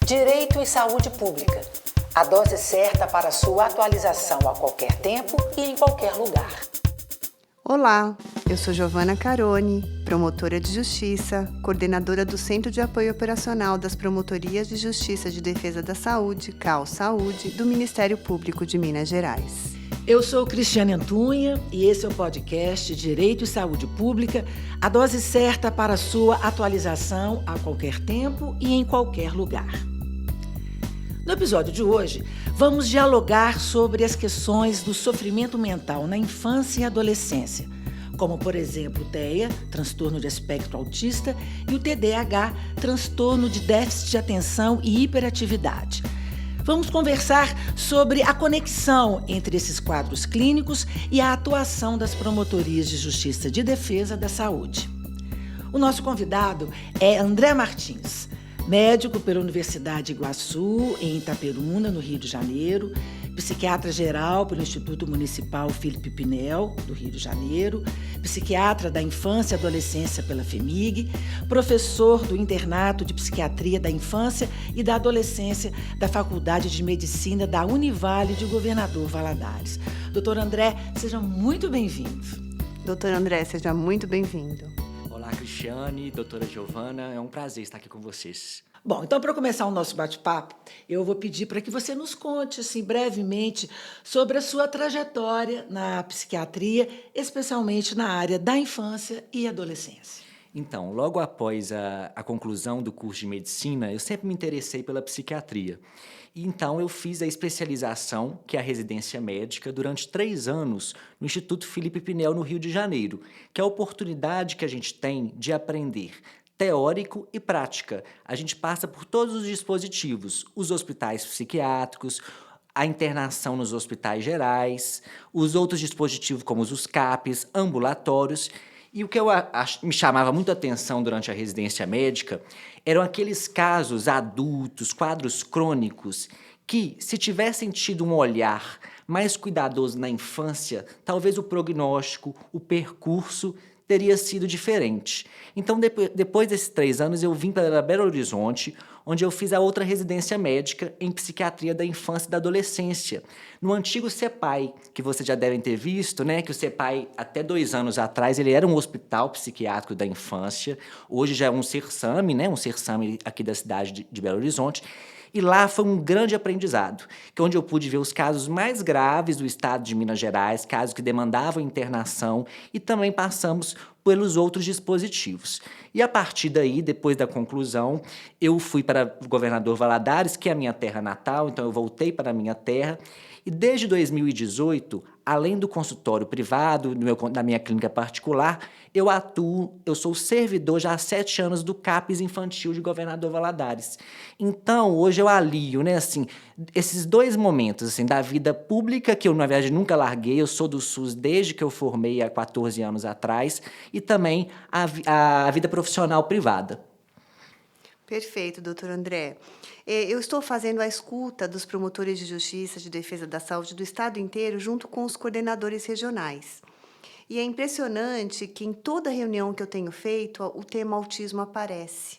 Direito e Saúde Pública. A dose certa para sua atualização a qualquer tempo e em qualquer lugar. Olá, eu sou Giovana Caroni, promotora de Justiça, coordenadora do Centro de Apoio Operacional das Promotorias de Justiça de Defesa da Saúde, CAU Saúde, do Ministério Público de Minas Gerais. Eu sou Cristiane Antunha e esse é o podcast Direito e Saúde Pública, a dose certa para sua atualização a qualquer tempo e em qualquer lugar. No episódio de hoje, vamos dialogar sobre as questões do sofrimento mental na infância e adolescência, como, por exemplo, o TEA, transtorno de espectro autista, e o TDAH, transtorno de déficit de atenção e hiperatividade. Vamos conversar sobre a conexão entre esses quadros clínicos e a atuação das promotorias de justiça de defesa da saúde. O nosso convidado é André Martins, médico pela Universidade de Iguaçu, em Itaperuna, no Rio de Janeiro, psiquiatra geral pelo Instituto Municipal Felipe Pinel, do Rio de Janeiro, psiquiatra da infância e adolescência pela FHEMIG, professor do internato de psiquiatria da infância e da adolescência da Faculdade de Medicina da Univale de Governador Valadares. Doutor André, seja muito bem-vindo. Doutor André, seja muito bem-vindo. Olá, Cristiane, doutora Giovana, é um prazer estar aqui com vocês. Bom, então, para começar o nosso bate-papo, eu vou pedir para que você nos conte, assim, brevemente, sobre a sua trajetória na psiquiatria, especialmente na área da infância e adolescência. Então, logo após a conclusão do curso de medicina, eu sempre me interessei pela psiquiatria. E então eu fiz a especialização, que é a residência médica, durante 3 anos no Instituto Felipe Pinel, no Rio de Janeiro, que é a oportunidade que a gente tem de aprender teórico e prática. A gente passa por todos os dispositivos, os hospitais psiquiátricos, a internação nos hospitais gerais, os outros dispositivos como os CAPs, ambulatórios. E o que me chamava muito a atenção durante a residência médica eram aqueles casos adultos, quadros crônicos, que, se tivessem tido um olhar mais cuidadoso na infância, talvez o prognóstico, o percurso teria sido diferente. Então, depois desses 3 anos, eu vim para Belo Horizonte, onde eu fiz a outra residência médica em psiquiatria da infância e da adolescência, no antigo CEPAI, que vocês já devem ter visto, né? Que o CEPAI, até 2 anos atrás, ele era um hospital psiquiátrico da infância, hoje já é um CERSAMI, né? Um CERSAMI aqui da cidade de Belo Horizonte. E lá foi um grande aprendizado, que é onde eu pude ver os casos mais graves do estado de Minas Gerais, casos que demandavam internação, e também passamos pelos outros dispositivos. E a partir daí, depois da conclusão, eu fui para Governador Valadares, que é a minha terra natal, então eu voltei para a minha terra, e desde 2018, além do consultório privado, da minha clínica particular, eu sou servidor já há 7 anos do CAPS Infantil de Governador Valadares. Então, hoje eu alio, né, assim, esses 2 momentos, assim, da vida pública, que eu, na verdade, nunca larguei, eu sou do SUS desde que eu formei há 14 anos atrás, e também a vida profissional privada. Perfeito, doutor André. Eu estou fazendo a escuta dos promotores de justiça de defesa da saúde do estado inteiro, junto com os coordenadores regionais. E é impressionante que em toda reunião que eu tenho feito, o tema autismo aparece.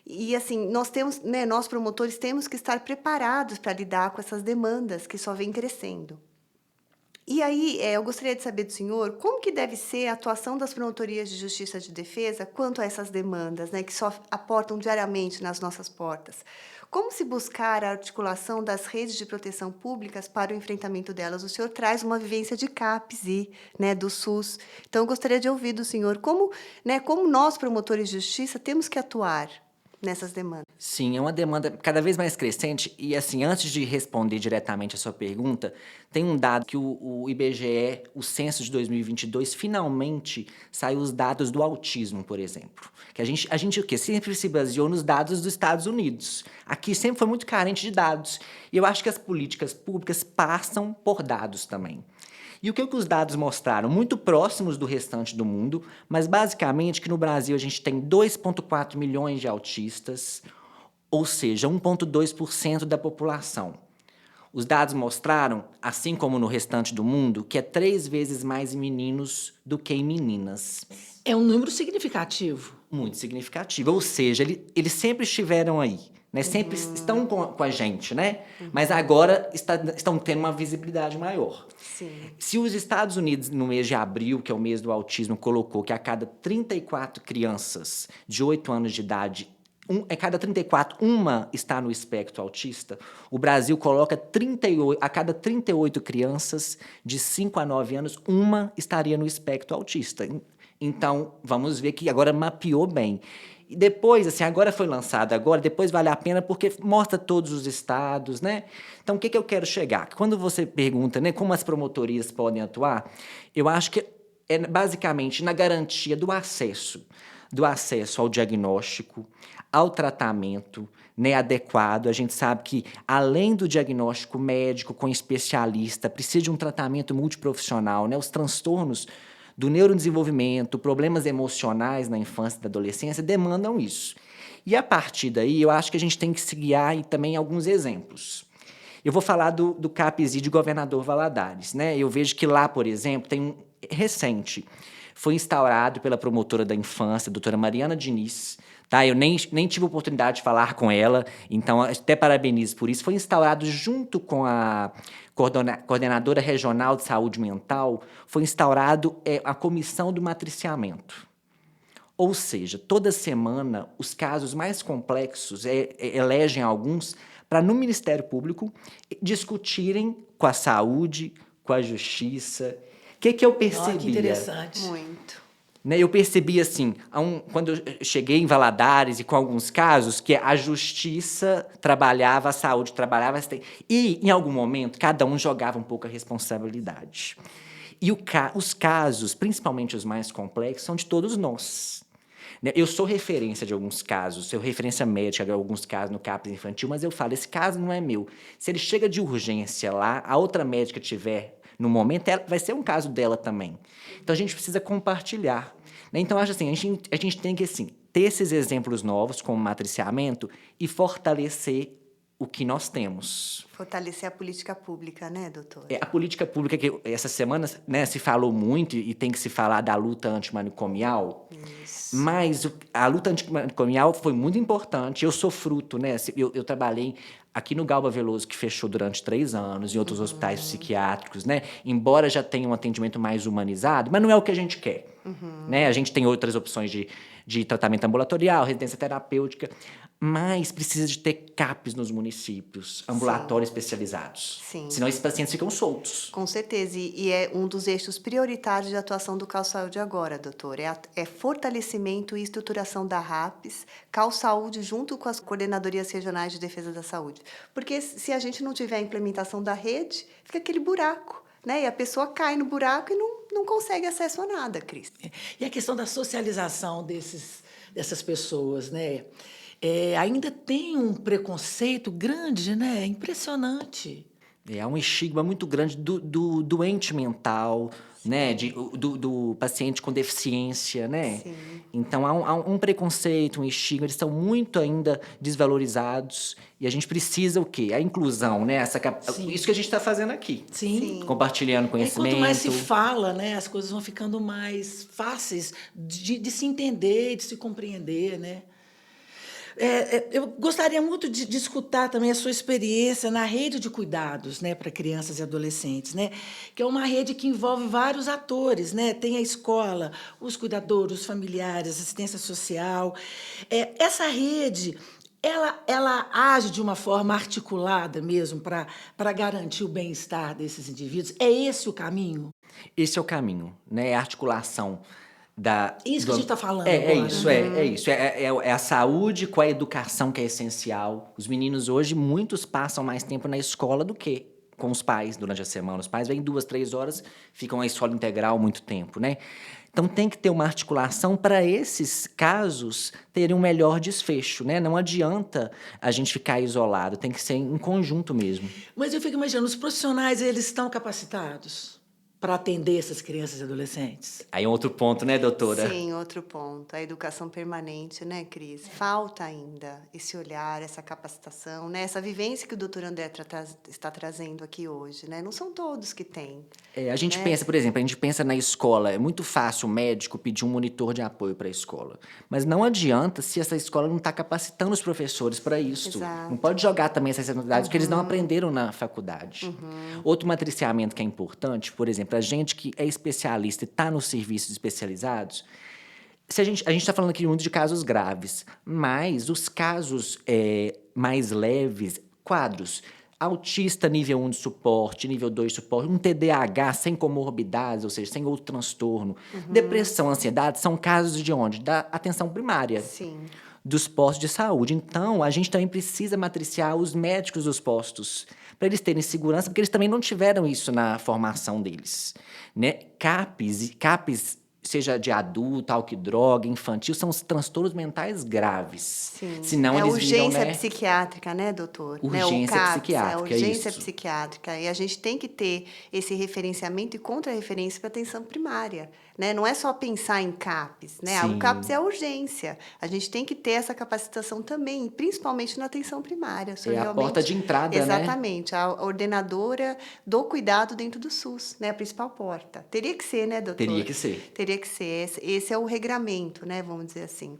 E assim, nós promotores temos que estar preparados para lidar com essas demandas que só vêm crescendo. E aí, eu gostaria de saber do senhor como que deve ser a atuação das promotorias de justiça de defesa quanto a essas demandas, né, que só aportam diariamente nas nossas portas. Como se buscar a articulação das redes de proteção públicas para o enfrentamento delas? O senhor traz uma vivência de CAPS e, né, do SUS. Então, eu gostaria de ouvir do senhor como nós, promotores de justiça, temos que atuar nessas demandas. Sim, é uma demanda cada vez mais crescente e, assim, antes de responder diretamente a sua pergunta, tem um dado que o IBGE, o censo de 2022, finalmente saiu os dados do autismo, por exemplo. Que a gente o quê? Sempre se baseou nos dados dos Estados Unidos. Aqui sempre foi muito carente de dados. E eu acho que as políticas públicas passam por dados também. E o que os dados mostraram? Muito próximos do restante do mundo, mas basicamente que no Brasil a gente tem 2,4 milhões de autistas, ou seja, 1,2% da população. Os dados mostraram, assim como no restante do mundo, que é 3 vezes mais em meninos do que em meninas. É um número significativo. Muito significativo, ou seja, eles sempre estiveram aí. né? Sempre estão com a gente, né? Mas agora estão tendo uma visibilidade maior. Sim. Se os Estados Unidos, no mês de abril, que é o mês do autismo, colocou que a cada 34 crianças de 8 anos de idade, a cada 34, uma está no espectro autista, o Brasil coloca 38, a cada 38 crianças de 5 a 9 anos, uma estaria no espectro autista. Então, vamos ver que agora mapeou bem. E depois, assim, agora foi lançado, depois vale a pena porque mostra todos os estados, né? Então, o que eu quero chegar? Quando você pergunta, né, como as promotorias podem atuar, eu acho que é basicamente na garantia do acesso ao diagnóstico, ao tratamento, né, adequado. A gente sabe que, além do diagnóstico médico com especialista, precisa de um tratamento multiprofissional, né? Os transtornos do neurodesenvolvimento, problemas emocionais na infância e na adolescência demandam isso. E a partir daí, eu acho que a gente tem que se guiar e também alguns exemplos. Eu vou falar do CAPESI de Governador Valadares, né? Eu vejo que lá, por exemplo, recente, foi instaurado pela promotora da infância, a doutora Mariana Diniz, tá? Eu nem tive a oportunidade de falar com ela, então até parabenizo por isso. Foi instaurado junto com a coordenadora regional de saúde mental, foi instaurado a comissão do matriciamento. Ou seja, toda semana os casos mais complexos elegem alguns para, no Ministério Público, discutirem com a saúde, com a justiça. O que eu percebia? Que interessante. Muito. Né, eu percebi, assim, quando eu cheguei em Valadares e com alguns casos, que a justiça trabalhava, a saúde trabalhava, e em algum momento cada um jogava um pouco a responsabilidade. E os casos, principalmente os mais complexos, são de todos nós. Né? Eu sou referência de alguns casos, sou referência médica de alguns casos no CAPES infantil, mas eu falo, esse caso não é meu. Se ele chega de urgência lá, a outra médica tiver no momento, vai ser um caso dela também. Então, a gente precisa compartilhar. Né? Então, acho assim, a gente tem que assim, ter esses exemplos novos, como matriciamento, e fortalecer o que nós temos. Fortalecer a política pública, né, doutor? A política pública, que essa semana, né, se falou muito, e tem que se falar da luta antimanicomial. Isso. Mas a luta antimanicomial foi muito importante. Eu sou fruto, né? Eu trabalhei aqui no Galba Veloso, que fechou durante 3 anos, em outros hospitais psiquiátricos, né? Embora já tenha um atendimento mais humanizado, mas não é o que a gente quer. Né? A gente tem outras opções de tratamento ambulatorial, residência terapêutica, mas precisa de ter CAPs nos municípios, ambulatórios especializados. Sim. Senão esses pacientes ficam soltos. Com certeza, e é um dos eixos prioritários de atuação do CAUS Saúde agora, doutor. É fortalecimento e estruturação da RAPS, CAUS Saúde, junto com as coordenadorias regionais de defesa da saúde. Porque se a gente não tiver a implementação da rede, fica aquele buraco, né? E a pessoa cai no buraco e não consegue acesso a nada, Cris. E a questão da socialização dessas pessoas, né? Ainda tem um preconceito grande, né? Impressionante. É um estigma muito grande do doente mental, né? Do paciente com deficiência, né? Sim. Então, há um preconceito, um estigma, eles estão muito ainda desvalorizados. E a gente precisa o quê? A inclusão, né? Isso que a gente está fazendo aqui. Sim. Compartilhando conhecimento. Quanto mais se fala, né, as coisas vão ficando mais fáceis de se entender, de se compreender, né? Eu gostaria muito de escutar também a sua experiência na rede de cuidados, né, para crianças e adolescentes, né, que é uma rede que envolve vários atores, né, tem a escola, os cuidadores, os familiares, assistência social. Essa rede, ela age de uma forma articulada mesmo para garantir o bem-estar desses indivíduos? É esse o caminho? Esse é o caminho, né? É a articulação Isso que a gente está falando É agora. isso, é isso. É a saúde com a educação que é essencial. Os meninos hoje, muitos passam mais tempo na escola do que com os pais durante a semana. Os pais vêm 2, 3 horas, ficam na escola integral muito tempo, né? Então, tem que ter uma articulação para esses casos terem um melhor desfecho, né? Não adianta a gente ficar isolado, tem que ser em conjunto mesmo. Mas eu fico imaginando, os profissionais, eles estão capacitados? para atender essas crianças e adolescentes? Aí é outro ponto, né, doutora? Sim, outro ponto, a educação permanente, né, Cris? Falta ainda esse olhar, essa capacitação, né, essa vivência que o doutor André está trazendo aqui hoje, né? Não são todos que têm. A gente Né? pensa, por exemplo, a gente pensa na escola. É muito fácil o médico pedir um monitor de apoio para a escola. Mas não adianta se essa escola não está capacitando os professores para isso. Exato. Não pode jogar também essas responsabilidades que eles não aprenderam na faculdade. Outro matriciamento que é importante, por exemplo, a gente que é especialista e está nos serviços especializados, se a gente está falando aqui muito de casos graves, mas os casos mais leves, quadros, autista nível 1 de suporte, nível 2 de suporte, um TDAH sem comorbidades, ou seja, sem outro transtorno, depressão, ansiedade, são casos de onde? Da atenção primária. Sim. Dos postos de saúde. Então, a gente também precisa matriciar os médicos dos postos, para eles terem segurança, porque eles também não tiveram isso na formação deles. Né? CAPs, seja de adulto, álcool e droga, infantil, são os transtornos mentais graves. Sim. Senão é eles urgência viram, né? psiquiátrica, né, doutor? Urgência né? O CAPS, psiquiátrica, é urgência isso. psiquiátrica. E a gente tem que ter esse referenciamento e contra-referência para atenção primária. Né? Não é só pensar em CAPS. Né? Sim. O CAPS é a urgência. A gente tem que ter essa capacitação também, principalmente na atenção primária. O senhor É a realmente- porta de entrada, né? Exatamente. A ordenadora do cuidado dentro do SUS, né? A principal porta. Teria que ser, né, doutor? Teria que ser. Teria que ser. Esse é o regramento, né, vamos dizer assim.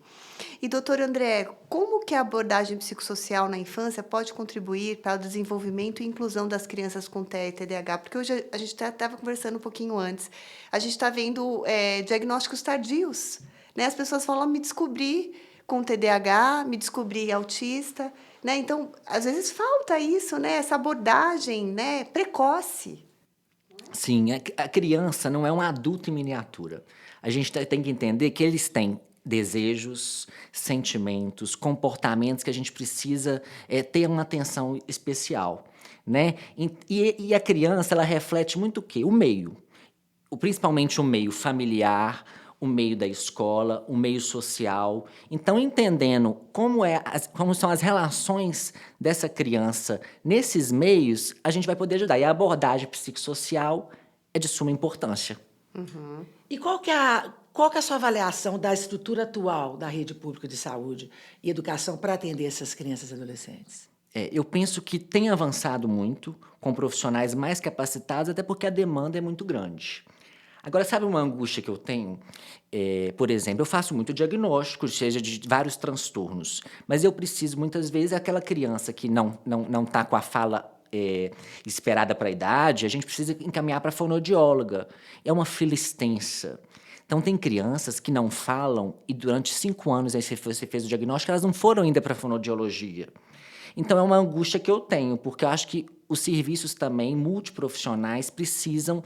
E, doutor André, como que a abordagem psicossocial na infância pode contribuir para o desenvolvimento e inclusão das crianças com TEA e TDAH? Porque hoje a gente estava conversando um pouquinho antes. A gente está vendo diagnósticos tardios. Né? As pessoas falam, me descobri com TDAH, me descobri autista. Né? Então, às vezes falta isso, né? Essa abordagem, né, precoce. Sim, a criança não é um adulto em miniatura. A gente tem que entender que eles têm desejos, sentimentos, comportamentos que a gente precisa ter uma atenção especial, né? E a criança, ela reflete muito o quê? O meio. Principalmente o meio familiar, o meio da escola, o meio social. Então, entendendo como são as relações dessa criança nesses meios, a gente vai poder ajudar. E a abordagem psicossocial é de suma importância. E qual que é a sua avaliação da estrutura atual da rede pública de saúde e educação para atender essas crianças e adolescentes? Eu penso que tem avançado muito com profissionais mais capacitados, até porque a demanda é muito grande. Agora, sabe uma angústia que eu tenho? Por exemplo, eu faço muito diagnóstico, seja de vários transtornos, mas eu preciso, muitas vezes, aquela criança que não está com a fala esperada para a idade, a gente precisa encaminhar para a fonoaudióloga. É uma fila extensa. Então, tem crianças que não falam e durante 5 anos aí você fez o diagnóstico, elas não foram ainda para a fonoaudiologia. Então, é uma angústia que eu tenho, porque eu acho que os serviços também multiprofissionais precisam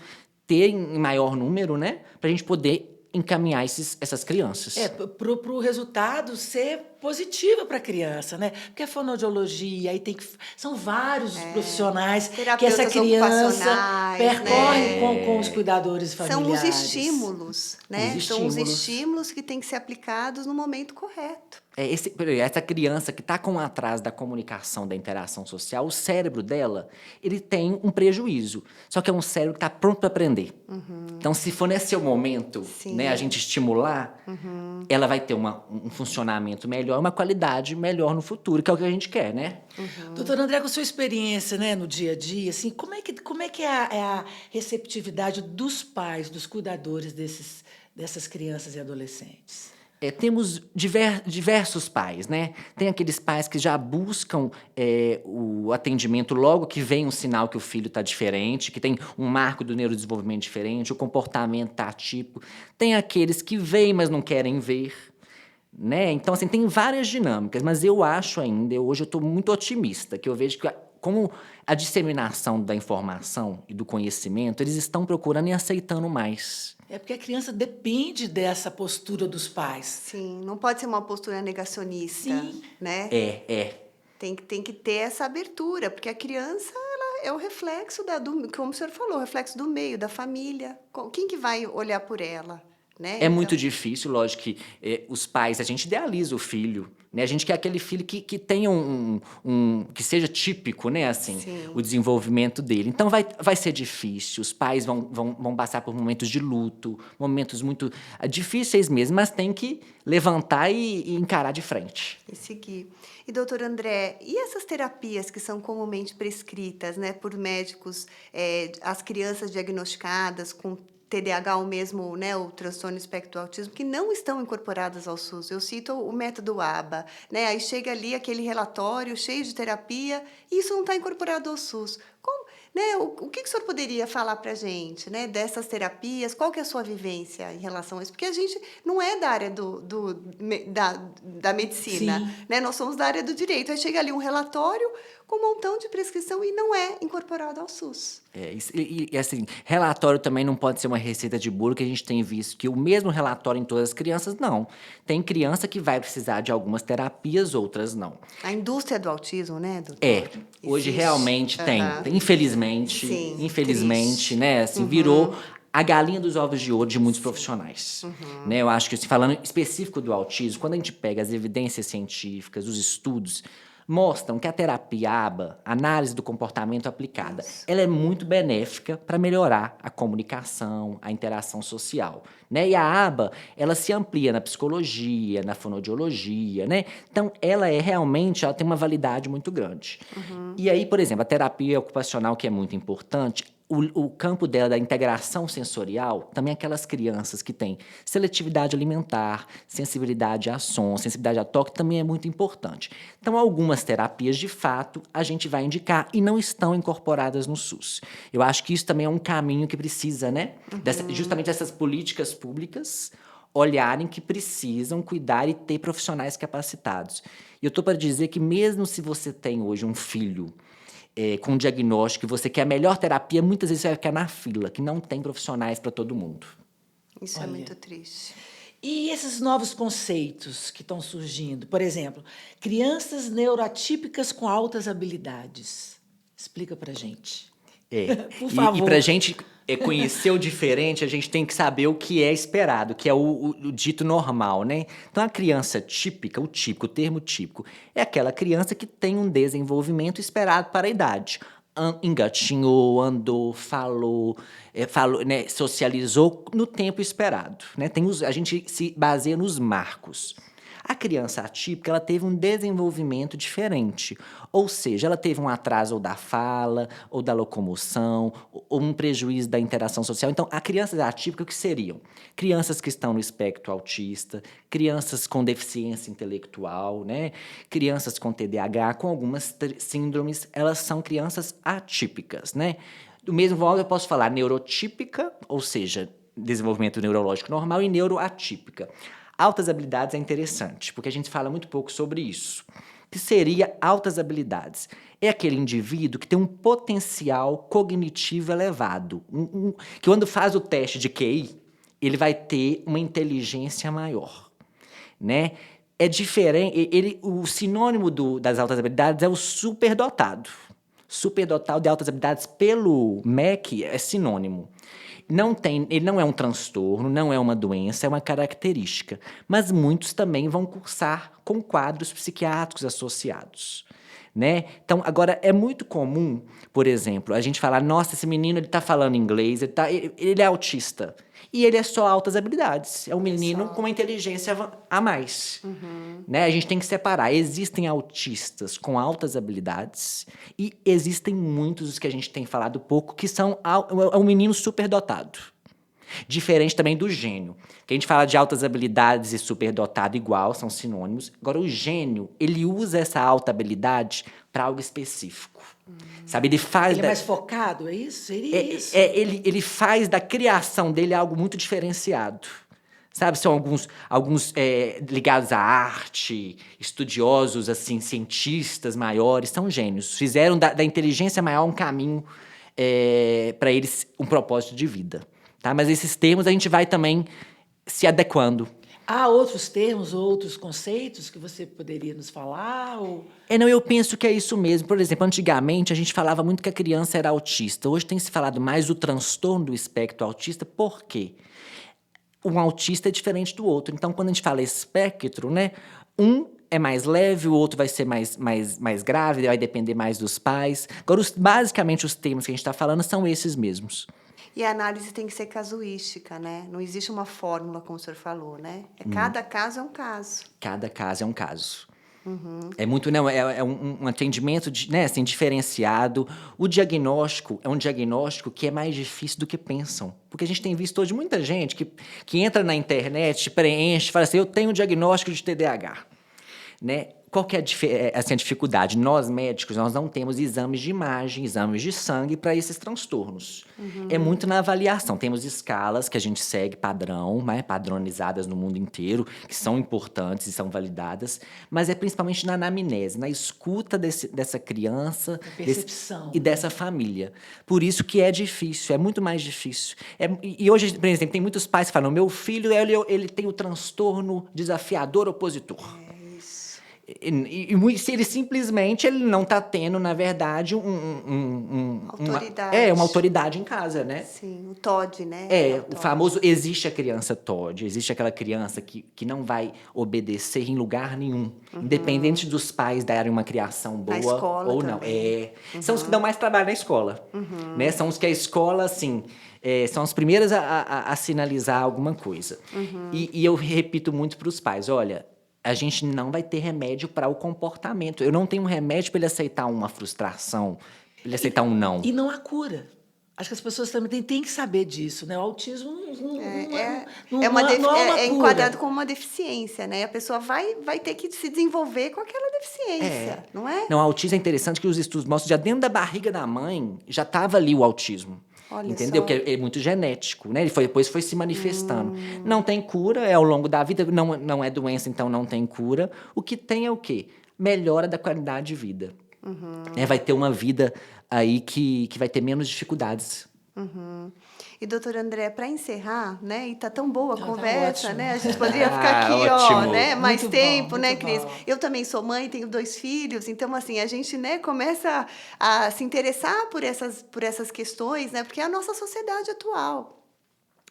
ter em maior número, né, para a gente poder encaminhar essas crianças. Para o resultado ser positivo para a criança, né? Porque a fonoaudiologia, aí são vários profissionais que essa Terapeutas criança ocupacionais, percorre né? com os cuidadores São familiares. os estímulos, né? Os São os estímulos. estímulos que têm que ser aplicados no momento correto. Essa criança que está com atraso da comunicação, da interação social, o cérebro dela, ele tem um prejuízo. Só que é um cérebro que está pronto para aprender. Então, se for nesse seu momento, Sim. né, a gente estimular, ela vai ter um funcionamento melhor, uma qualidade melhor no futuro, que é o que a gente quer, né? Doutor André, com sua experiência, né, no dia a dia, assim, como é que é a receptividade dos pais, dos cuidadores dessas crianças e adolescentes? Temos diversos pais, né? Tem aqueles pais que já buscam o atendimento logo que vem um sinal que o filho está diferente, que tem um marco do neurodesenvolvimento diferente, o comportamento está atípico. Tem aqueles que veem, mas não querem ver, né? Então, assim, tem várias dinâmicas, mas eu acho ainda, hoje eu estou muito otimista, que eu vejo que como a disseminação da informação e do conhecimento, eles estão procurando e aceitando mais. É porque a criança depende dessa postura dos pais. Sim, não pode ser uma postura negacionista, Sim. né? Tem que ter essa abertura, porque a criança ela é o reflexo como o senhor falou, o reflexo do meio, da família. Quem que vai olhar por ela? Né? É muito difícil, lógico que os pais, a gente idealiza o filho, Né? A gente quer aquele filho que tenha que seja típico, né? Assim, Sim. o desenvolvimento dele. Então vai ser difícil. Os pais vão passar por momentos de luto, momentos muito difíceis mesmo, mas tem que levantar e encarar de frente. E seguir. E, doutor André, e essas terapias que são comumente prescritas, né, por médicos, as crianças diagnosticadas com TDAH ou mesmo, né, o transtorno espectro do autismo, que não estão incorporadas ao SUS? Eu cito o método ABA, né? Aí chega ali aquele relatório cheio de terapia e isso não está incorporado ao SUS. Como, né, o que o senhor poderia falar para a gente, né, dessas terapias? Qual que é a sua vivência em relação a isso? Porque a gente não é da área da medicina, Sim. né? Nós somos da área do direito. Aí chega ali um relatório com um montão de prescrição e não é incorporado ao SUS. Assim, relatório também não pode ser uma receita de bolo, que a gente tem visto que o mesmo relatório em todas as crianças, não. Tem criança que vai precisar de algumas terapias, outras não. A indústria do autismo, né, doutor? Hoje Existe. realmente tem. Aham. Infelizmente, Sim, infelizmente, triste. né, assim, virou a galinha dos ovos de ouro de muitos profissionais. Né? Eu acho que, assim, falando específico do autismo, quando a gente pega as evidências científicas, os estudos, mostram que a terapia ABA, análise do comportamento aplicada, ela é muito benéfica para melhorar a comunicação, a interação social, né? E a ABA, ela se amplia na psicologia, na fonoaudiologia, né? Então, ela tem uma validade muito grande. E aí, por exemplo, a terapia ocupacional, que é muito importante, o campo dela, da integração sensorial, também aquelas crianças que têm seletividade alimentar, sensibilidade a som, sensibilidade a toque, também é muito importante. Então, algumas terapias, de fato, a gente vai indicar e não estão incorporadas no SUS. Eu acho que isso também é um caminho que precisa, né? Justamente essas políticas públicas olharem que precisam cuidar e ter profissionais capacitados. E eu estou para dizer que mesmo se você tem hoje um filho com diagnóstico, você quer a melhor terapia, muitas vezes você vai ficar na fila, que não tem profissionais para todo mundo. Isso é muito triste. E esses novos conceitos que estão surgindo? Por exemplo, crianças neuroatípicas com altas habilidades. Explica para gente. Por favor. E para a gente conhecer o diferente, a gente tem que saber o que é esperado, que é o dito normal, né? Então, a criança típica, o termo típico, é aquela criança que tem um desenvolvimento esperado para a idade. Engatinhou, andou, falou, né, socializou no tempo esperado. Né? A gente se baseia nos marcos. A criança atípica, ela teve um desenvolvimento diferente, ou seja, ela teve um atraso ou da fala, ou da locomoção, ou um prejuízo da interação social. Então, a criança atípica, o que seriam? Crianças que estão no espectro autista, crianças com deficiência intelectual, né? Crianças com TDAH, com algumas síndromes, elas são crianças atípicas, né? Do mesmo modo, eu posso falar neurotípica, ou seja, desenvolvimento neurológico normal, e neuroatípica. Altas habilidades é interessante, porque a gente fala muito pouco sobre isso. O que seria altas habilidades? É aquele indivíduo que tem um potencial cognitivo elevado, que quando faz o teste de QI, ele vai ter uma inteligência maior, né? É diferente, o sinônimo das altas habilidades é o superdotado. Superdotado de altas habilidades pelo MEC é sinônimo. Ele não é um transtorno, não é uma doença, é uma característica. Mas muitos também vão cursar com quadros psiquiátricos associados. Né? Então, agora, é muito comum, por exemplo, a gente falar, nossa, esse menino ele está falando inglês, ele é autista. E ele é só altas habilidades. É um menino com uma inteligência a mais. Né? A gente tem que separar. Existem autistas com altas habilidades e existem muitos, os que a gente tem falado pouco, que são um menino superdotado. Diferente também do gênio. Que a gente fala de altas habilidades e superdotado igual, são sinônimos. Agora, o gênio, ele usa essa alta habilidade para algo específico. Sabe, ele faz... Ele é mais focado, é isso? Seria isso? Ele faz da criação dele algo muito diferenciado. Sabe, são alguns ligados à arte, estudiosos, assim, cientistas maiores, são gênios. Fizeram da inteligência maior um caminho para eles, um propósito de vida. Tá? Mas esses termos a gente vai também se adequando. Há outros termos, outros conceitos que você poderia nos falar? Ou... Não, eu penso que é isso mesmo. Por exemplo, antigamente a gente falava muito que a criança era autista. Hoje tem se falado mais do transtorno do espectro autista. Por quê? Um autista é diferente do outro. Então, quando a gente fala espectro, né, um é mais leve, o outro vai ser mais grave, vai depender mais dos pais. Agora, basicamente, os termos que a gente está falando são esses mesmos. E a análise tem que ser casuística, né? Não existe uma fórmula, como o senhor falou, né? Cada caso é um caso. Cada caso é um caso. É muito, não, é um atendimento né, assim, diferenciado. O diagnóstico é um diagnóstico que é mais difícil do que pensam. Porque a gente tem visto hoje muita gente que entra na internet, preenche, fala assim, eu tenho um diagnóstico de TDAH. Né? Qual que é a dificuldade? Nós, médicos, nós não temos exames de imagem, exames de sangue para esses transtornos. É muito na avaliação. Temos escalas que a gente segue padrão, né, padronizadas no mundo inteiro, que são importantes e são validadas, mas é principalmente na anamnese, na escuta dessa criança percepção. E dessa família. Por isso que é difícil, é muito mais difícil. E hoje, por exemplo, tem muitos pais que falam, meu filho, ele tem o transtorno desafiador opositor. Ele simplesmente não está tendo, na verdade, uma autoridade em casa, né? Sim, o TOD, né? O famoso existe a criança TOD, existe aquela criança que não vai obedecer em lugar nenhum, independente dos pais darem uma criação boa na escola ou não. Também. São os que dão mais trabalho na escola, né? São os que a escola, assim, são as primeiras a sinalizar alguma coisa. E eu repito muito para os pais, olha, a gente não vai ter remédio para o comportamento. Eu não tenho um remédio para ele aceitar uma frustração, para ele aceitar um não. E não há cura. Acho que as pessoas também têm que saber disso, né? O autismo não é enquadrado como uma deficiência, né? A pessoa vai ter que se desenvolver com aquela deficiência, não é? Não, o autismo é interessante que os estudos mostram que já dentro da barriga da mãe já estava ali o autismo. Olha entendeu? Só. Porque é muito genético, né? Depois foi se manifestando. Não tem cura, é ao longo da vida, não é doença, então não tem cura. O que tem é o quê? Melhora da qualidade de vida. Vai ter uma vida aí que vai ter menos dificuldades. E, doutor André, para encerrar, né? E tá tão boa a Tá conversa, ótimo. né? A gente poderia ficar aqui, ótimo. né? Mais Muito tempo, bom, né, muito Cris? bom. Eu também sou mãe, tenho 2 filhos, então, assim, a gente, né, começa a se interessar por essas questões, né? Porque é a nossa sociedade atual.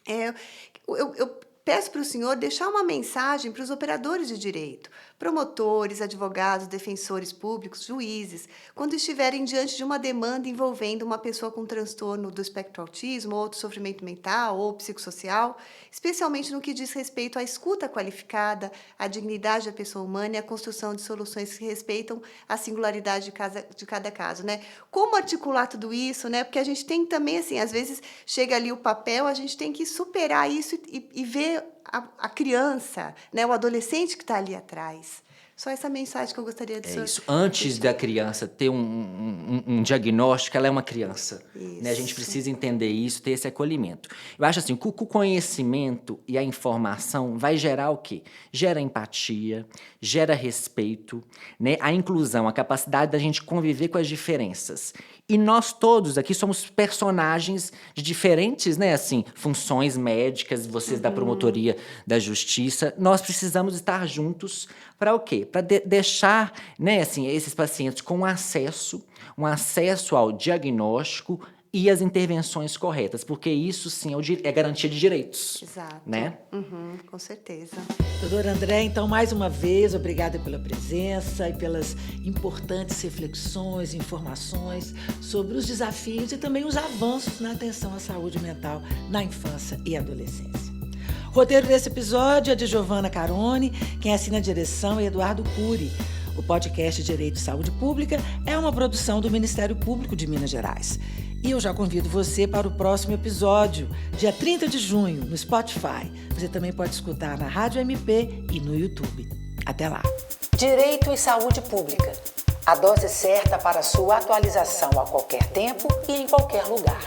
Eu peço para o senhor deixar uma mensagem para os operadores de direito, promotores, advogados, defensores públicos, juízes, quando estiverem diante de uma demanda envolvendo uma pessoa com transtorno do espectro autismo, ou de sofrimento mental, ou psicossocial, especialmente no que diz respeito à escuta qualificada, à dignidade da pessoa humana e à construção de soluções que respeitam a singularidade de cada caso, né? Como articular tudo isso, né? Porque a gente tem também, assim, às vezes chega ali o papel, a gente tem que superar isso e ver a criança, né, o adolescente que está ali atrás. Só essa mensagem que eu gostaria de É isso. Antes da criança ter um diagnóstico, ela é uma criança. Né? A gente precisa entender isso, ter esse acolhimento. Eu acho assim, o conhecimento e a informação vai gerar o quê? Gera empatia, gera respeito, né? A inclusão, a capacidade da gente conviver com as diferenças. E nós todos aqui somos personagens de diferentes, né, assim, funções médicas, vocês da promotoria da justiça. Nós precisamos estar juntos para o quê? Para deixar, né, assim, esses pacientes com um acesso ao diagnóstico e as intervenções corretas, porque isso sim é garantia de direitos. Exato. Né? Com certeza. Doutor André, então, mais uma vez, obrigada pela presença e pelas importantes reflexões e informações sobre os desafios e também os avanços na atenção à saúde mental na infância e adolescência. O roteiro desse episódio é de Giovana Carone, quem assina a direção é Eduardo Cury. O podcast Direito e Saúde Pública é uma produção do Ministério Público de Minas Gerais. E eu já convido você para o próximo episódio, dia 30 de junho, no Spotify. Você também pode escutar na Rádio MP e no YouTube. Até lá! Direito e Saúde Pública. A dose certa para sua atualização a qualquer tempo e em qualquer lugar.